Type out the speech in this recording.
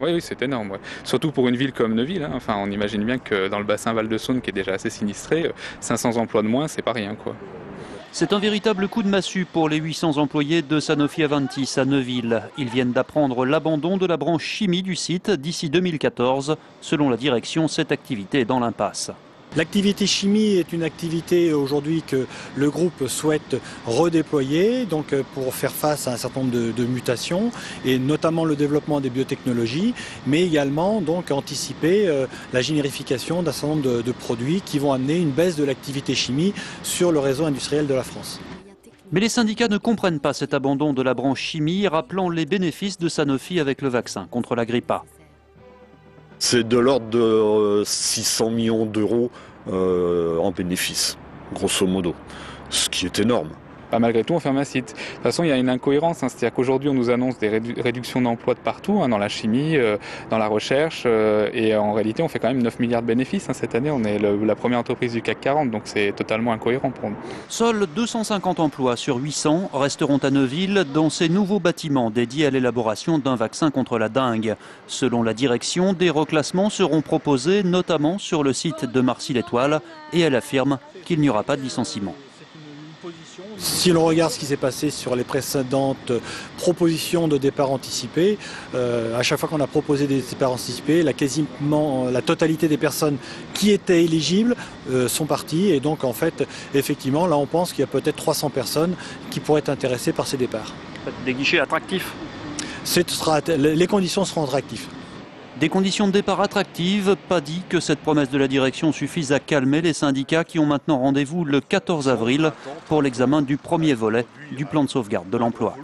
Oui, oui, c'est énorme. Ouais. Surtout pour une ville comme Neuville. Hein. Enfin, on imagine bien que dans le bassin Val-de-Saône, qui est déjà assez sinistré, 500 emplois de moins, c'est pas rien, quoi. C'est un véritable coup de massue pour les 800 employés de Sanofi Aventis à Neuville. Ils viennent d'apprendre l'abandon de la branche chimie du site d'ici 2014. Selon la direction, cette activité est dans l'impasse. L'activité chimie est une activité aujourd'hui que le groupe souhaite redéployer donc pour faire face à un certain nombre de mutations et notamment le développement des biotechnologies, mais également donc anticiper la générification d'un certain nombre de produits qui vont amener une baisse de l'activité chimie sur le réseau industriel de la France. Mais les syndicats ne comprennent pas cet abandon de la branche chimie, rappelant les bénéfices de Sanofi avec le vaccin contre la grippe A. C'est de l'ordre de 600 millions d'euros en bénéfices, grosso modo, ce qui est énorme. Bah, malgré tout, on ferme un site. De toute façon, il y a une incohérence. Hein. C'est-à-dire qu'aujourd'hui, on nous annonce des réductions d'emplois de partout, hein, dans la chimie, dans la recherche. Et en réalité, on fait quand même 9 milliards de bénéfices. Hein. Cette année, on est la première entreprise du CAC 40. Donc c'est totalement incohérent pour nous. Seuls 250 emplois sur 800 resteront à Neuville dans ces nouveaux bâtiments dédiés à l'élaboration d'un vaccin contre la dengue. Selon la direction, des reclassements seront proposés, notamment sur le site de Marcy-l'Étoile. Et elle affirme qu'il n'y aura pas de licenciement. Si l'on regarde ce qui s'est passé sur les précédentes propositions de départ anticipé, à chaque fois qu'on a proposé des départs anticipés, quasiment la totalité des personnes qui étaient éligibles sont parties. Et donc en fait, effectivement, là on pense qu'il y a peut-être 300 personnes qui pourraient être intéressées par ces départs. Des guichets attractifs. Les conditions seront attractives. Des conditions de départ attractives, pas dit que cette promesse de la direction suffise à calmer les syndicats qui ont maintenant rendez-vous le 14 avril pour l'examen du premier volet du plan de sauvegarde de l'emploi.